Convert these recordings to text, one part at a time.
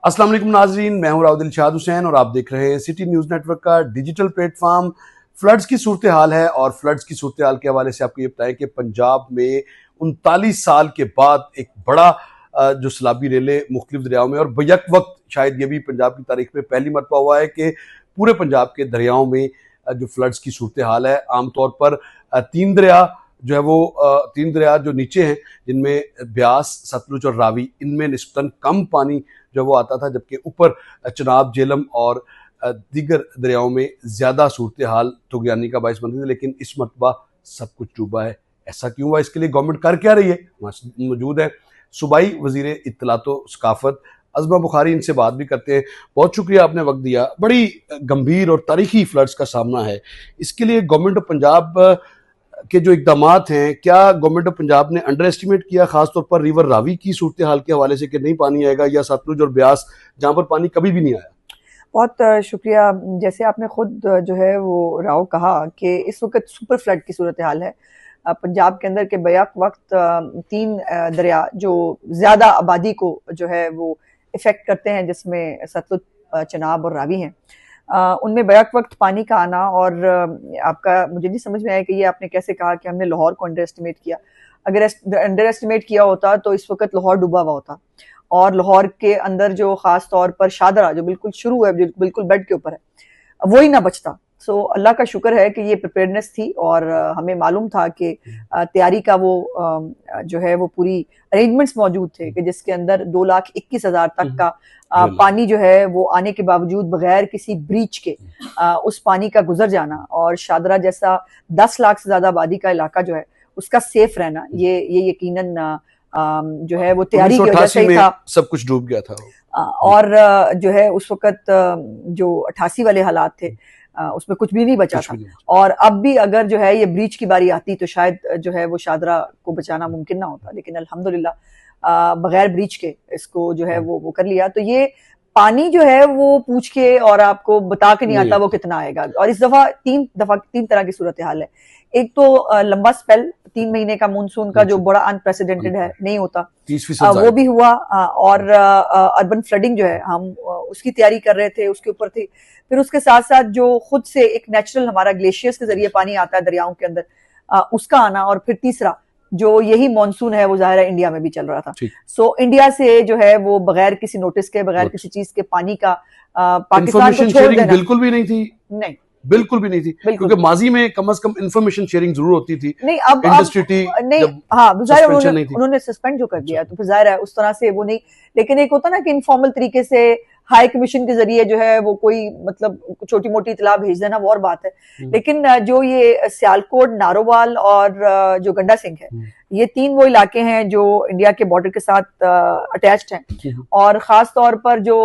अस्सलाम वालेकुम नाजरीन, मैं हूं राव दिलशाद हुसैन और आप देख रहे हैं सिटी न्यूज़ नेटवर्क का डिजिटल प्लेटफॉर्म। फ्लड्स की सूरत हाल है और फ्लड्स की सूरत हाल के हवाले से आपको ये बताएं कि पंजाब में 39 साल के बाद एक बड़ा जो सैलाबी रेले मुख्तलिफ दरियाओं में और बैक वक्त शायद ये भी पंजाब की तारीख में पहली मरतबा हुआ है कि पूरे पंजाब के दरियाओं में जो फ्लड्स की सूरत हाल है। आमतौर पर तीन दरिया जो है वो तीन दरिया जो नीचे हैं जिनमें ब्यास, सतलुज और रावी, इनमें निस्बतन कम पानी जो वो आता था, जबकि ऊपर चिनाब, झेलम और दीगर दरियाओं में ज़्यादा सूरत हाल तुगयानी का बायस बनती थी। लेकिन इस मरतबा सब कुछ डूबा है। ऐसा क्यों हुआ, इसके लिए गवर्नमेंट कर क्या रही है? मौजूद है सूबाई वज़ीर इत्तलात व सकाफत अज़मा बुखारी, इनसे बात भी करते हैं। बहुत शुक्रिया, आपने वक्त दिया। बड़ी गंभीर और तारीखी फ्लड्स का सामना है, इसके लिए गवर्नमेंट ऑफ पंजाब के जो इकदामात हैं, क्या गवर्नमेंट ऑफ पंजाब ने अंडर एस्टिमेट किया, खासतौर पर रिवर रावी की सूरत हाल के हवाले से कि नहीं पानी आएगा, या सतलुज और ब्यास जहाँ पर पानी कभी भी नहीं आया? बहुत शुक्रिया। जैसे आपने खुद जो है वो राव कहा कि इस वक्त सुपर फ्लड की सूरत हाल है पंजाब के अंदर के बैक वक्त तीन दरिया जो ज़्यादा आबादी को जो है वो इफ़ेक्ट करते हैं, जिसमें सतलुज, चनाब और रावी हैं, उनमें बैक वक्त पानी का आना। और आपका मुझे नहीं समझ में आया कि ये आपने कैसे कहा कि हमने लाहौर को अंडर एस्टिमेट किया। अगर अंडर एस्टिमेट किया होता तो इस वक्त लाहौर डूबा हुआ होता, और लाहौर के अंदर जो खास तौर पर शादरा जो बिल्कुल शुरू है, बिल्कुल बेड के ऊपर है, वो ही ना बचता। सो अल्लाह का शुक्र है कि ये प्रिपेयरनेस थी और हमें मालूम था कि तैयारी का वो जो है वो पूरी अरेंजमेंट्स मौजूद थे कि जिसके अंदर 2,21,000 तक का पानी जो है वो आने के बावजूद बगैर किसी ब्रीच के उस पानी का गुजर जाना, और शादरा जैसा 10 लाख से ज्यादा आबादी का इलाका जो है उसका सेफ रहना, ये यकीनन जो है वो तैयारी की वजह से ही था। सब कुछ डूब गया था और जो है उस वक्त जो 88 वाले हालात थे उसमें कुछ भी नहीं बचा था। और अब भी अगर जो है ये ब्रीच की बारी आती तो शायद जो है वो शादरा को बचाना मुमकिन ना होता, लेकिन अल्हम्दुलिल्लाह बगैर ब्रीच के इसको जो है वो कर लिया। तो ये पानी जो है वो पूछ के और आपको बता के नहीं आता वो कितना आएगा। और इस दफा तीन तरह की सूरत हाल है। एक तो लंबा स्पेल 3 महीने का मानसून का जो बड़ा अनप्रेसिडेंटेड है, नहीं होता, वो भी हुआ। और अर्बन फ्लडिंग जो है हम उसकी तैयारी कर रहे थे, उसके ऊपर थे। फिर उसके साथ साथ जो खुद से एक नेचुरल हमारा ग्लेशियर्स के जरिए पानी आता है दरियाओं के अंदर, उसका आना। और फिर तीसरा जो यही मानसून है वो जाहिर है इंडिया में भी चल रहा था। सो इंडिया से जो है वो बगैर किसी नोटिस के, बगैर किसी चीज के पानी का पाकिस्तान को छोड़ देना बिल्कुल भी नहीं थी। नहीं, बिल्कुल भी नहीं थी, क्योंकि माजी में कम से कम इंफॉर्मेशन शेयरिंग जरूर होती थी। नहीं, अब नहीं, हाँ उन्होंने सस्पेंड जो कर दिया, तो फिर जाहिर है उस तरह से वो नहीं। लेकिन एक होता ना कि इनफॉर्मल तरीके से हाई कमीशन के जरिए जो है वो कोई मतलब छोटी मोटी इतला भेज देना, वो और बात है। लेकिन जो ये सियालकोट, नारोवाल और जो गंडा सिंह है, ये तीन वो इलाके हैं जो इंडिया के बॉर्डर के साथ अटैच्ड हैं। और खास तौर पर जो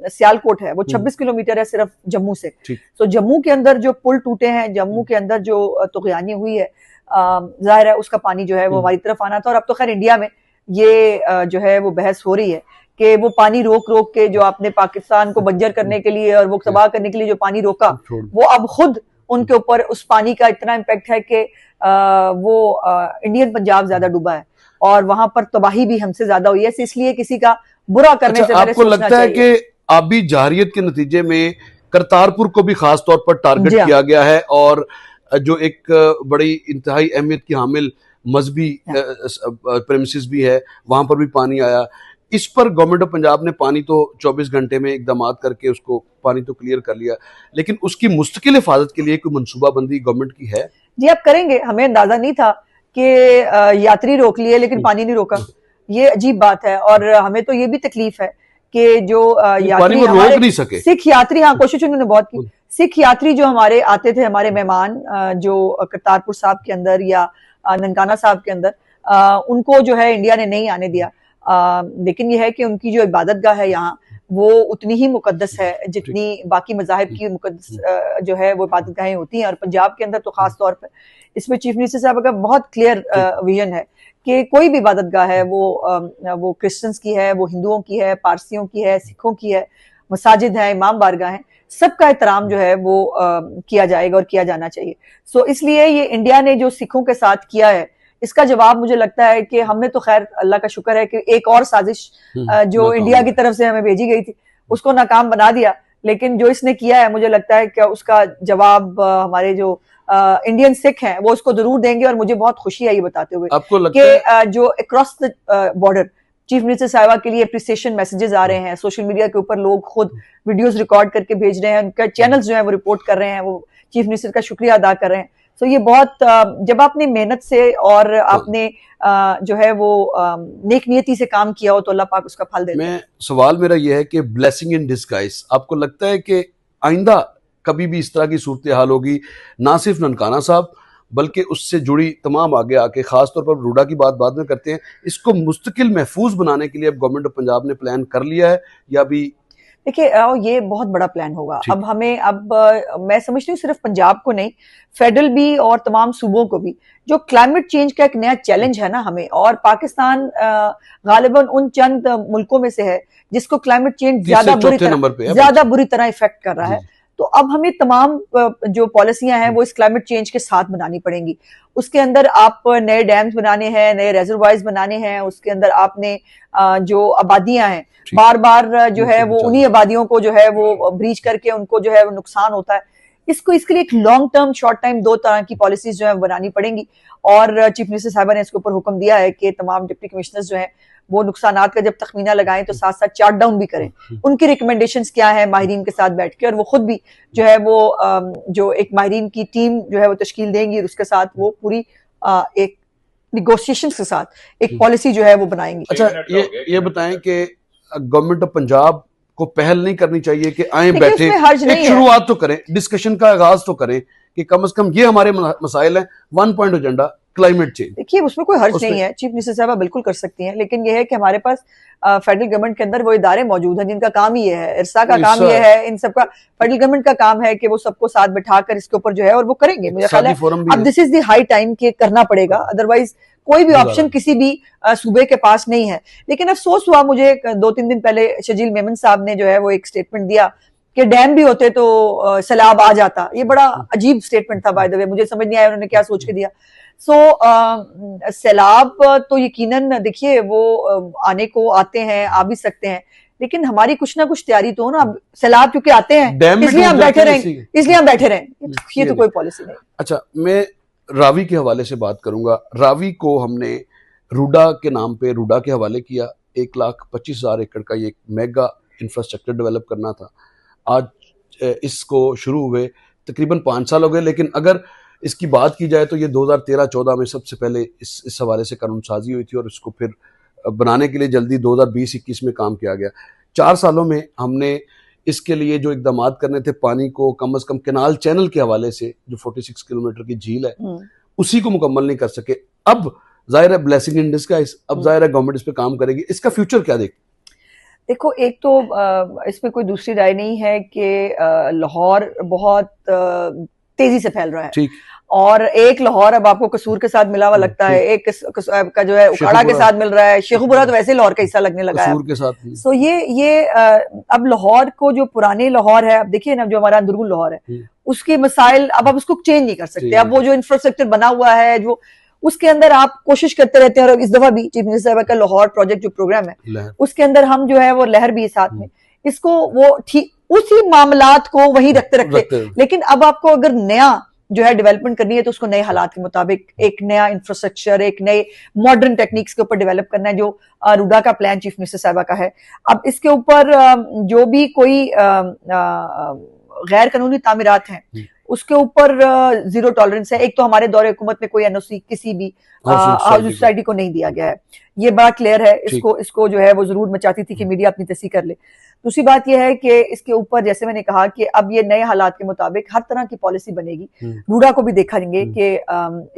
सियालकोट है वो 26 किलोमीटर है सिर्फ जम्मू से। तो जम्मू के अंदर जो पुल टूटे हैं, जम्मू के अंदर जो तुगयानी हुई है, जाहिर है उसका पानी जो है वो हमारी तरफ आना था। और अब तो खैर इंडिया में ये जो है वो बहस हो रही है कि वो पानी रोक के जो आपने पाकिस्तान को बंजर करने के लिए और वो तबाह करने के लिए जो पानी रोका, वो अब खुद उनके ऊपर उस पानी का इतना इम्पैक्ट है कि वो इंडियन पंजाब ज्यादा डूबा है और वहां पर तबाही भी हमसे ज्यादा हुई है। इसलिए किसी का बुरा करने से पहले आपको लगता है कि आबी जारियत के नतीजे में करतारपुर को भी खास तौर पर टारगेट किया गया है, और जो एक बड़ी इंतहाई अहमियत की हामिल मजहबी प्रेमिसेस भी है, वहां पर भी पानी आया। इस पर गवर्नमेंट ऑफ पंजाब ने पानी तो 24 घंटे में इकदाम करके उसको पानी तो क्लियर कर लिया, लेकिन उसकी मुस्तकिल हिफाजत के लिए कोई मनसूबाबंदी गवर्नमेंट की है? जी, आप करेंगे। हमें अंदाजा नहीं था कि यात्री रोक लिए लेकिन पानी नहीं रोका, ये अजीब बात है। और हमें तो ये भी तकलीफ है कि जो यात्री रोक नहीं सके, सिख यात्री, हाँ कोशिश उन्होंने बहुत की, सिख यात्री जो हमारे आते थे, हमारे मेहमान जो करतारपुर साहब के अंदर या ननकाना साहब के अंदर, उनको जो है इंडिया ने नहीं आने दिया। लेकिन यह है कि उनकी जो इबादतगाह है यहाँ वो उतनी ही मुकद्दस है जितनी बाकी मज़ाहिब की मुकद्दस जो है वो इबादतगाहें होती हैं। और पंजाब के अंदर तो खास तौर पर इसमें चीफ मिनिस्टर साहब का बहुत क्लियर विजन है कि कोई भी इबादतगाह है वो क्रिश्चियंस की है, वो हिंदुओं की है, पारसियों की है, सिखों की है, मसाजिद है, इमाम बारगाह है, सबका एहतराम जो है वो किया जाएगा और किया जाना चाहिए। सो इसलिए ये इंडिया ने जो सिखों के साथ किया है, इसका जवाब मुझे लगता है कि हमने तो खैर अल्लाह का शुक्र है कि एक और साजिश जो इंडिया की तरफ से हमें भेजी गई थी उसको नाकाम बना दिया, लेकिन जो इसने किया है मुझे लगता है कि उसका जवाब हमारे जो इंडियन सिख हैं वो उसको जरूर देंगे। और मुझे बहुत खुशी आई बताते हुए आपको लगता है जो across the border chief minister साहिबा के लिए अप्रिसिएशन मैसेजेस आ रहे हैं, सोशल मीडिया के ऊपर लोग खुद वीडियोस रिकॉर्ड करके भेज रहे हैं, उनका चैनल्स जो है वो रिपोर्ट कर रहे हैं, वो चीफ मिनिस्टर का शुक्रिया अदा कर रहे हैं। तो ये बहुत जब आपने मेहनत से और आपने जो है वो नेक नियति से काम किया हो तो अल्लाह पाक उसका फल देता है। सवाल मेरा ये है कि ब्लेसिंग इन डिस्गाइज, आपको लगता है कि आइंदा कभी भी इस तरह की सूरत हाल होगी, ना सिर्फ ननकाना साहब बल्कि उससे जुड़ी तमाम आगे आके, खासतौर पर रूडा की बात बाद में करते हैं, इसको मुस्तकिल महफूज बनाने के लिए अब गवर्नमेंट ऑफ पंजाब ने प्लान कर लिया है या भी? देखिए ये बहुत बड़ा प्लान होगा। अब हमें मैं समझती हूँ सिर्फ पंजाब को नहीं, फेडरल भी और तमाम सूबों को भी, जो क्लाइमेट चेंज का एक नया चैलेंज है ना हमें, और पाकिस्तान गालिबन उन चंद मुल्कों में से है जिसको क्लाइमेट चेंज ज्यादा बुरी तरह इफेक्ट कर रहा है। तो अब हमें तमाम जो पॉलिसियां हैं वो इस क्लाइमेट चेंज के साथ बनानी पड़ेंगी। उसके अंदर आप नए डैम्स बनाने हैं, नए रेजरवायर्स बनाने हैं, उसके अंदर आपने जो आबादियां हैं बार बार जो है वो उन्हीं आबादियों को जो है वो ब्रीच करके उनको जो है वो नुकसान होता है। इसके लिए एक लॉन्ग टर्म, शॉर्ट टाइम, दो तरह की पॉलिसीज जो है बनानी पड़ेंगी। और चीफ मिनिस्टर साहिबा ने इसके ऊपर हुक्म दिया है कि तमाम डिप्टी कमिश्नर्स जो हैं वो नुकसानात का जब तखमीना लगाएं तो साथ साथ चार्ट डाउन भी करें, उनकी रिकमेंडेशंस क्या है माहिरीन के साथ बैठ के, और वो खुद भी जो है वो जो एक माहिरीन की टीम जो है वो तश्कील देंगी और उसके साथ वो पूरी एक निगोशिएशंस के साथ एक पॉलिसी जो है वो बनाएंगी। अच्छा, ये बताएं कि गवर्नमेंट ऑफ पंजाब को पहल नहीं करनी चाहिए कि आए बैठे एक शुरुआत तो करें, डिस्कशन का आगाज तो करें कि कम से कम ये हमारे मसाइल हैं, 1 पॉइंट एजेंडा क्लाइमेट चेंज। देखिए उसमें कोई हर्ज नहीं है, चीफ मिनिस्टर साहब बिल्कुल कर सकती हैं, लेकिन यह है कि हमारे पास फेडरल गवर्नमेंट के अंदर वो इदारे मौजूद हैं जिनका काम ही है, इरसा का काम ये है, इन सबका फेडरल गवर्नमेंट का काम है कि वो सबको साथ बिठाकर इसके ऊपर जो है और वो करेंगे। मुझे ख्याल है अब this is the high time के करना पड़ेगा, अदरवाइज कोई भी ऑप्शन किसी भी सूबे के पास नहीं है। लेकिन अफसोस हुआ मुझे 2-3 दिन पहले शजील मेमन साहब ने जो है वो एक स्टेटमेंट दिया कि डैम भी होते तो सैलाब आ जाता। ये बड़ा अजीब स्टेटमेंट था बाय द वे, मुझे समझ नहीं आया उन्होंने क्या सोच के दिया। सैलाब तो यकीनन देखिए वो आने को आते हैं, आ भी सकते हैं, लेकिन हमारी कुछ ना कुछ तैयारी तो हो ना। सैलाब क्योंकि आते हैं इसलिए हम बैठे रहें, ये तो कोई पॉलिसी नहीं। अच्छा, मैं रावी के हवाले से बात करूंगा। रावी को हमने रूडा के नाम पे, रूडा के हवाले किया, 1,25,000 एकड़ का ये मेगा इंफ्रास्ट्रक्चर डेवलप करना था। आज इसको शुरू हुए तकरीबन 5 साल हो गए, लेकिन अगर इसकी बात की जाए तो ये 2013-14 में सबसे पहले इस हवाले से कानून साजी हुई थी और इसको फिर बनाने के लिए जल्दी 2020-21 में काम किया गया। 4 सालों में हमने इसके लिए जो इकदाम करने थे, पानी को कम से कम कैनाल चैनल के हवाले से जो 46 किलोमीटर की झील है उसी को मुकम्मल नहीं कर सके। अब जाहिर है ब्लेसिंग इन डिस्गाइज, अब जाहिर है गवर्नमेंट इस पे काम करेगी। इसका फ्यूचर क्या देखो एक तो इसमें कोई दूसरी राय नहीं है कि लाहौर बहुत तेजी से फैल रहा है, ठीक। और एक लाहौर अब आपको कसूर के साथ मिला हुआ लगता है, एक का जो है उखाड़ा के साथ मिल रहा है, शेखुपुरा तो वैसे लाहौर का हिस्सा लगने लगा है के साथ। सो ये अब लाहौर को जो पुराने लाहौर है, अब देखिए ना जो हमारा अंदरून लाहौर है उसके मसाइल अब आप उसको चेंज नहीं कर सकते। अब वो जो इंफ्रास्ट्रक्चर बना हुआ है जो उसके अंदर आप कोशिश करते रहते हैं, और इस दफा भी चीफ मिनिस्टर साहब का लाहौर प्रोजेक्ट जो प्रोग्राम है उसके अंदर हम जो है वो लहर भी साथ में इसको वो ठीक उसी मामलात को वही रखते, लेकिन अब आपको अगर नया जो है डेवलपमेंट करनी है तो उसको नए हालात के मुताबिक एक नया इंफ्रास्ट्रक्चर, एक नए मॉडर्न टेक्निक्स के ऊपर डेवलप करना है, जो रूडा का प्लान चीफ मिनिस्टर साहिबा का है। अब इसके ऊपर जो भी कोई गैर कानूनी तामीरात हैं उसके ऊपर जीरो टॉलरेंस है। एक तो हमारे दौरे हुकूमत में कोई एनओसी किसी भी हाउसिंग सोसाइटी को नहीं दिया गया है, ये बात क्लियर है। इसको जो है वो जरूर मैं चाहती थी कि मीडिया अपनी तस्दीक कर ले। दूसरी बात यह है कि इसके ऊपर जैसे मैंने कहा कि अब ये नए हालात के मुताबिक हर तरह की पॉलिसी बनेगी। रूडा को भी देखेंगे कि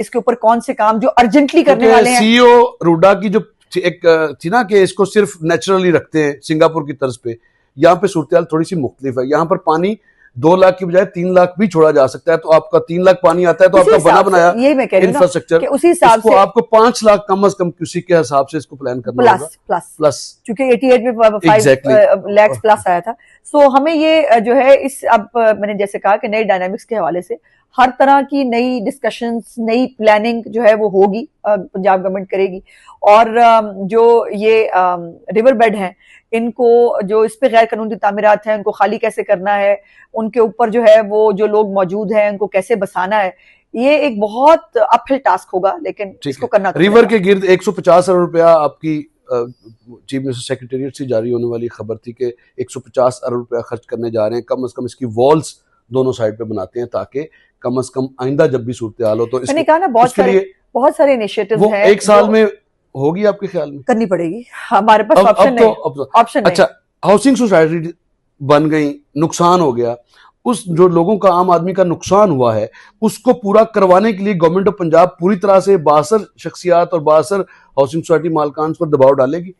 इसके ऊपर कौन से काम जो अर्जेंटली करने वाले हैं। सीईओ रूडा की जो एक थी ना कि इसको सिर्फ नेचुरली रखते हैं सिंगापुर की तर्ज पे, यहाँ पे सूरत थोड़ी सी मुख्तलिफ है। यहाँ पर पानी 2 लाख की बजाय 3 लाख भी छोड़ा जा सकता है, तो आपका 3 लाख पानी आता है तो आपका बना बनाया इंफ्रास्ट्रक्चर उसी हिसाब से आपको 5 लाख कम से कम किसी के हिसाब से इसको प्लान करना होगा। प्लस चूंकि 88 में 5 लाख प्लस आया था। सो हमें ये जो है इस अब मैंने जैसे कहा कि नए डायनामिक्स के हवाले से हर तरह की नई डिस्कशंस, नई प्लानिंग जो है वो होगी, पंजाब गवर्नमेंट करेगी। और जो ये रिवर बेड हैं, इनको जो इस पे गैर कानूनी तामीरात हैं, उनको खाली कैसे करना है, उनके ऊपर जो है वो जो लोग मौजूद हैं उनको कैसे बसाना है, ये एक बहुत अपहिल टास्क होगा, लेकिन इसको करना तो रिवर के गिर्द 150 अरब रुपया आपकी चीफ मिनिस्टर सेक्रेटेरिएट से जारी होने वाली खबर थी कि 150 अरब रुपया खर्च करने जा रहे हैं। कम से कम इसकी वॉल्स दोनों साइड पे बनाते हैं ताकि कम से कम आइंदा जब भी सूरत हाल हो तो मैंने कहा ना बहुत सारे इनिशिएटिव्स हैं। एक साल में होगी आपके ख्याल में? करनी पड़ेगी, हमारे पास ऑप्शन नहीं, ऑप्शन अच्छा, हाउसिंग सोसाइटी बन गई, नुकसान हो गया, उस जो लोगों का, आम आदमी का नुकसान हुआ है, उसको पूरा करवाने के लिए गवर्नमेंट ऑफ पंजाब पूरी तरह से बासर शख्सियात और बासर हाउसिंग सोसाइटी मालकान पर दबाव डालेगी?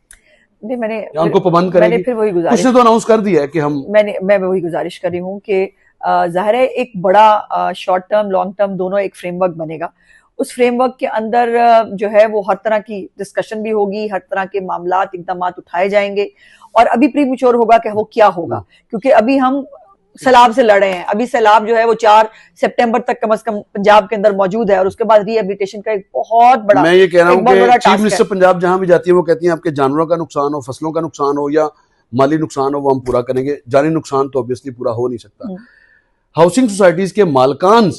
नहीं, मैंने उनको पाबंद करेगी? मैंने फिर वही गुजारिश, उसने तो अनाउंस कर दिया है कि हम, मैं वही गुजारिश कर रही हूँ कि जाहिर है एक बड़ा शॉर्ट टर्म लॉन्ग टर्म दोनों एक फ्रेमवर्क बनेगा। उस फ्रेमवर्क के अंदर जो है वो हर तरह की डिस्कशन भी होगी, हर तरह के मामलात, इक़दाम उठाए जाएंगे, और अभी प्री मैच्योर होगा कि वो क्या होगा, क्योंकि अभी हम सैलाब से लड़े हैं। अभी सैलाब जो है वो 4 सितंबर तक कम से कम पंजाब के अंदर मौजूद है, और उसके बाद रिहेबिलिटेशन का एक बहुत बड़ा, मैं ये कह रहा हूँ कि चीफ मिनिस्टर पंजाब जहां भी जाती है वो कहती है आपके जानवरों का नुकसान हो, फसलों का नुकसान हो या माली नुकसान हो, वो हम पूरा करेंगे। जानी नुकसान तो ऑब्वियसली पूरा हो नहीं सकता। हाउसिंग सोसाइटीज के मालकान,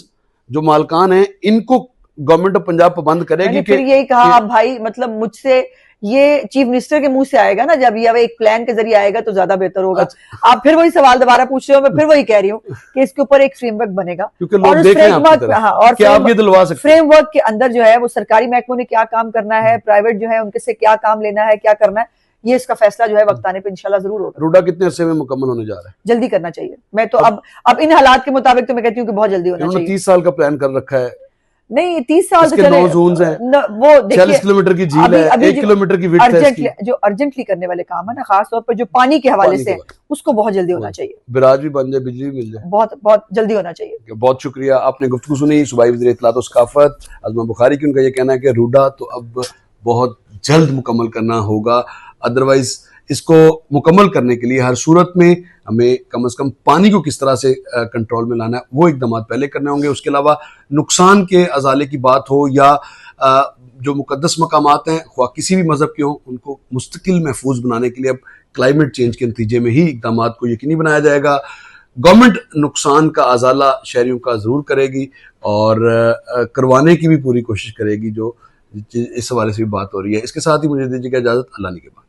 जो मालकान हैं, इनको गवर्नमेंट ऑफ पंजाब पाबंद करेगी। फिर यही कहा आप भाई, मतलब मुझसे ये चीफ मिनिस्टर के मुंह से आएगा ना, जब ये एक प्लान के जरिए आएगा तो ज्यादा बेहतर होगा। अच्छा। आप फिर वही सवाल दोबारा पूछ रहे हो, मैं फिर वही कह रही हूँ कि इसके ऊपर एक फ्रेमवर्क बनेगा, क्योंकि लोग देख रहे हैं आपकी तरफ। हाँ, और क्या आप ये दिलवा सकते हैं? फ्रेमवर्क के अंदर जो है वो सरकारी महकमों ने क्या काम करना है, प्राइवेट जो है उनके से क्या काम लेना है, क्या करना है, ये इसका फैसला जो है वक्त आने पे इंशाल्लाह जरूर होगा। रूडा कितने अरसे में मुकम्मल होने जा रहा है? जल्दी करना चाहिए। मैं तो अब इन हालात के मुताबिक तो मैं कहती हूँ कि बहुत जल्दी होना चाहिए। 30 साल का प्लान कर रखा है। नहीं, 30 साल तो चले, 9 जोन्स हैं, वो 40 किलोमीटर की झील है, 1 किलोमीटर की विड्थ है इसकी। जो अर्जेंटली करने वाले काम है ना, खास तौर पर जो पानी के हवाले से, उसको बहुत जल्दी होना चाहिए। बिराज भी बन जाए, बिजली भी मिल जाए, बहुत जल्दी होना चाहिए। बहुत शुक्रिया, आपने गुफ्तगू सुनी। सूबाई वज़ीर इत्तलात और सकाफत अज़मा बुखारी की, उनका ये कहना है कि रूडा तो अब बहुत जल्द मुकम्मल करना होगा, अदरवाइज इसको मुकम्मल करने के लिए हर सूरत में हमें कम से कम पानी को किस तरह से कंट्रोल में लाना है, वो इकदाम पहले करने होंगे। उसके अलावा नुकसान के अजाले की बात हो या जो मुकद्दस मकामात हैं, ख्वाह किसी भी मजहब के हों, उनको मुस्तकिल महफूज बनाने के लिए अब क्लाइमेट चेंज के नतीजे में ही इकदाम को यकीनी बनाया जाएगा। गवर्नमेंट नुकसान का अजाला शहरियों का ज़रूर करेगी और करवाने की भी पूरी कोशिश करेगी, जो इस हवाले से भी बात हो रही है। इसके साथ ही मुझे दीजिएगा इजाज़त, अल्लाह के बाद।